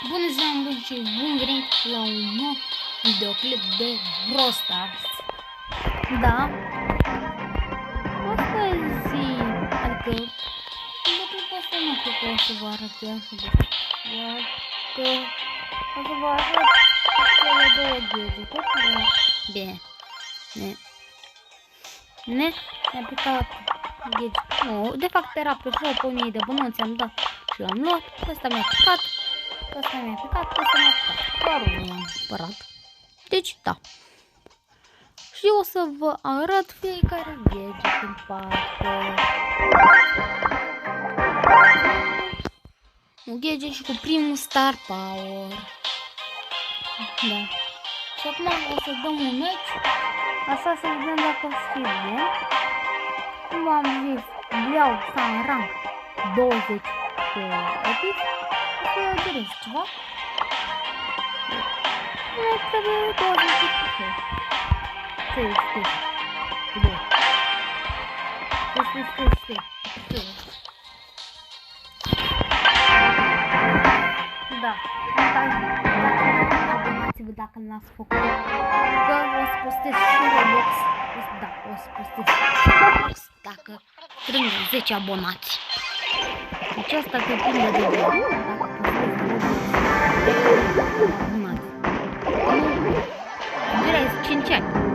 Bună ziua, bun și bun venit la un nou videoclip de Brawl Stars. Da, astăzi, adică videoclipul ăsta nu cred că o să vă arăt chiar așa de că o să vă arăt cele două gadgeturi. Bine, ne-a picat gadget. Nu, de fapt era pe flop, pe 1000 de bănuți am dat și l-am luat. Ăsta mi-a picat. Asta mi-a picat, asta mi-a picat. Doar unul l-am cumpărat. Deci, da. Și o să vă arăt fiecare gadget în parte. Un gadget și cu primul Star Power. Da. Și acum o să dăm un match. Asta să vedem dacă o să fie bun. Cum am zis, vreau să am rank 20 pe epic. Să direct ceva. Nu trebuie 20 de pixeli. Ce este? Bun. Da. Abonați-vă dacă n-ați făcut. Că o să postez și Roblox. Da, o să postez și Roblox dacă strâng 10 abonați. Deci asta depinde de voi. Direct 5 ani.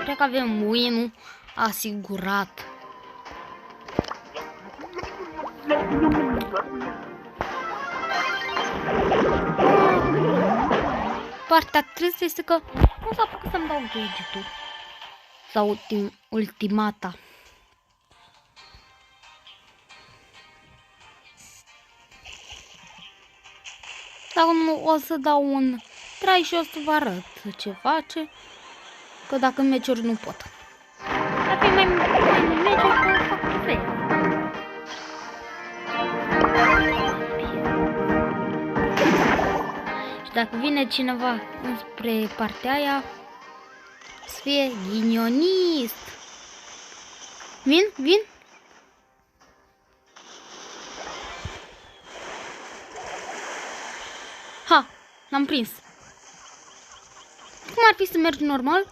Cred că avem win-ul asigurat. Partea tristă este că nu s-a făcut să-mi dau gadgetul. Sau ultimata. Dacă nu, o să dau un try și o să vă arăt ce face. Că dacă în meciuri nu pot. Dacă e mai meciuri, că fac trofee. Și dacă vine cineva înspre partea aia, să fie ghinionist. Vin? Ha, l-am prins. Cum ar fi să mergi normal?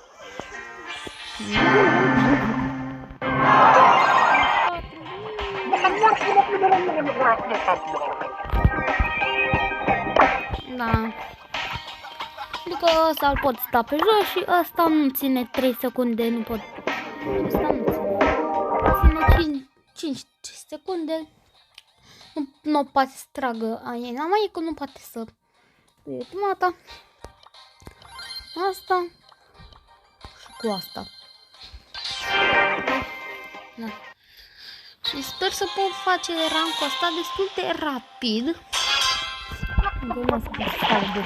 Da. Adică ăsta îl pot sta pe jos și ăsta nu ține 3 secunde, nu pot. Ăsta nu ține 5 secunde. Nu poate să tragă aia. Mai e că nu poate să ultimata. Asta și cu asta. Da. Și sper să pot face rankul ăsta destul de rapid. Nu să stau de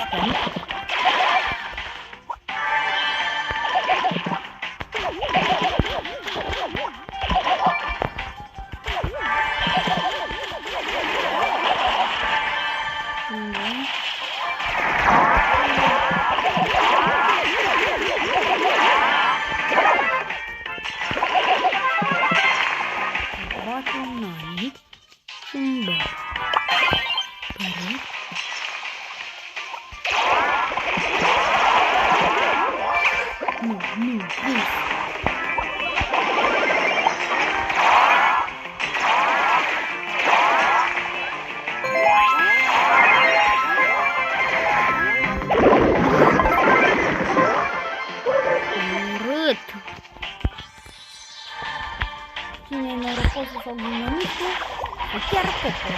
cine e norocosul sau ghinionistul, e chiar Pepe.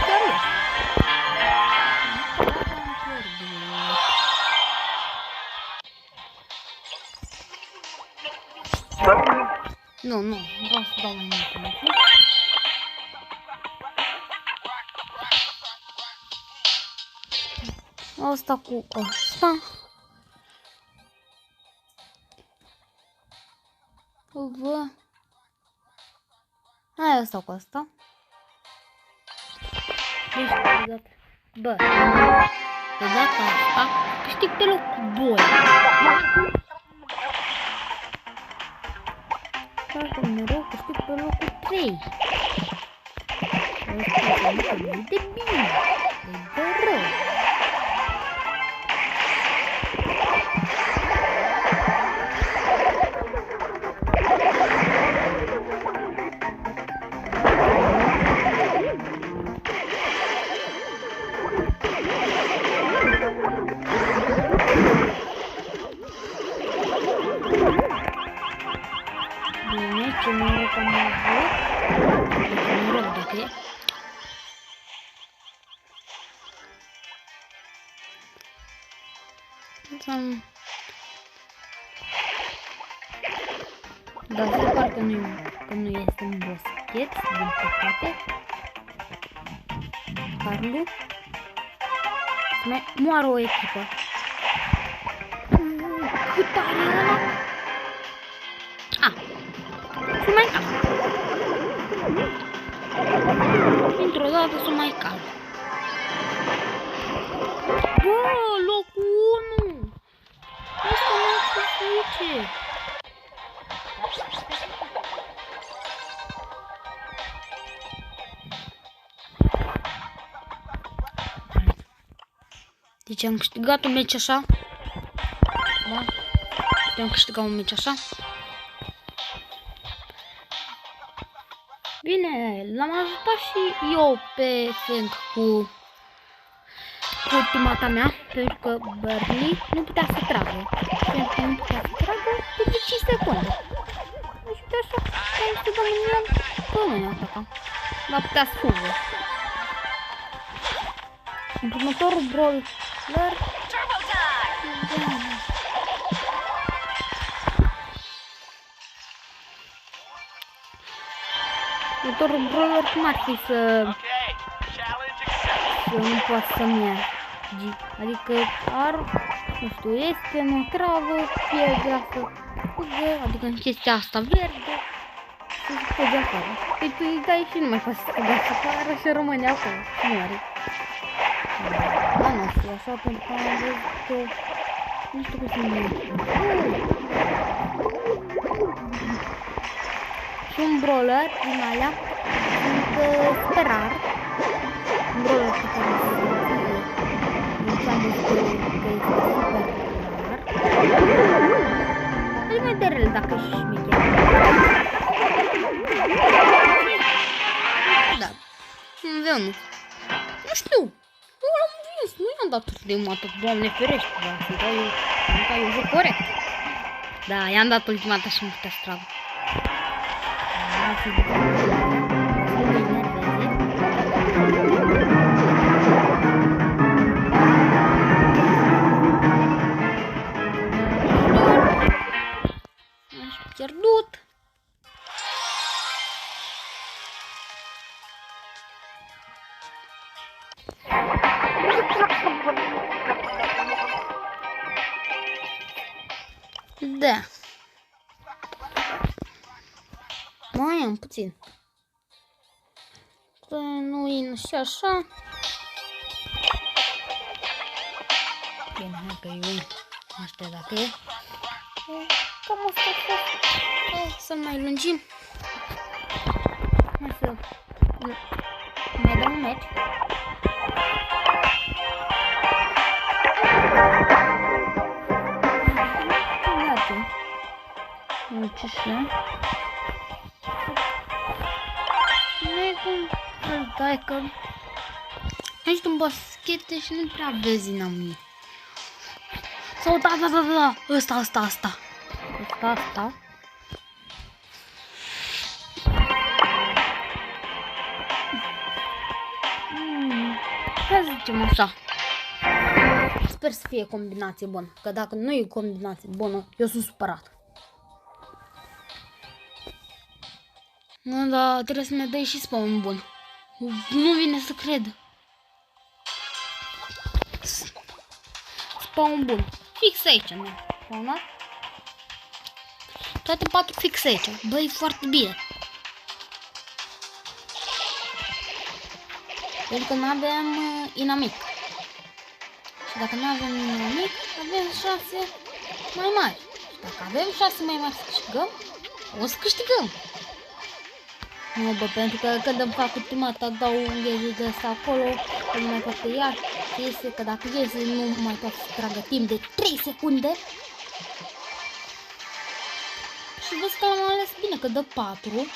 Chiar e. Nu, vreau să dau mai mult. Asta cu ăsta. Hai asta cu asta. Deci, Bă, de data asta câștig pe locul 2. Dacă noroc, câștig pe locul 3. Asta nu e de bine, e de rău. Bine, ce noroc am avut. Ce noroc dacă e. Dar se pare că nu este un boschet, din păcate. Carlu. Să mai moară o echipă. Cât tare e ăla? Să mai calm. Dintr-o dată să mai calm. Bă, locul 1! Asta nu se zice. Deci am câștigat un meci așa. Da? Am câștigat un meci așa. Bine, l-am ajutat și eu pe Frank cu ultimata mea, pentru că Bernie nu putea să tragă. Pentru că nu putea să tragă de 5 secunde. Deci de așa, am să dăm în el, că nu ne ataca. Dar putea să fugă. În următorul brawler... Următorul brawler cum ar fi să nu poată să-mi ia. Adică ar, nu știu, este o travă, fie greasă, fugă, adică în chestia asta verde, și se fugă afară. Păi tu îi dai și nu mai poți să fugă afară și rămâne acolo, și moare. Da, nu știu, așa, pentru că am văzut că nu știu cum să mă și un brawler din alea sunt super rar. Un brawler pe care înseamnă că este super rar. E mai de rel dacă ești șmecher. Da. Un veunul. Nu știu. Nu l-am vins. Nu i-am dat ultima dată. Doamne ferește. Dar eu joc corect. Da, i-am dat ultima dată și nu putea să tragă. Aș pierdut. Da. Mai am puțin. Că nu e și așa. Bine, hai că eu nu știu dacă e. Cam asta tot. Să mai lungim. Hai să mai dăm un meci. Uite așa. Dai că ești un baschete și nu prea vezi dinamit. Sau da. Asta. Hai să zicem așa. Sper să fie combinație bună. Că dacă nu e combinație bună, eu sunt supărat. Nu, dar trebuie să ne dai și spawn bun. Nu vine să cred. Spawn bun. Fix aici ne-a spawnat. Toate 4 fix aici. Băi, foarte bine. Pentru că nu avem inamic. Și dacă nu avem nimic, avem 6 mai mari. Și dacă avem 6 mai mari să câștigăm, o să câștigăm. Nu, bă, pentru că când îmi fac ultima dată, dau un ghezul de ăsta acolo, că nu mai poate iar, iese, că dacă iese nu mai poate să tragă timp de 3 secunde. Și văd că am ales bine, că dă 4.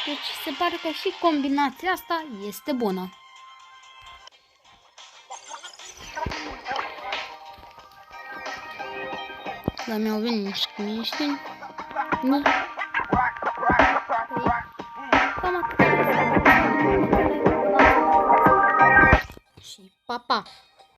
Deci se pare că și combinația asta este bună. Dar mi-au venit niște miniștini. Nu. Cam atât. Și pa, pa!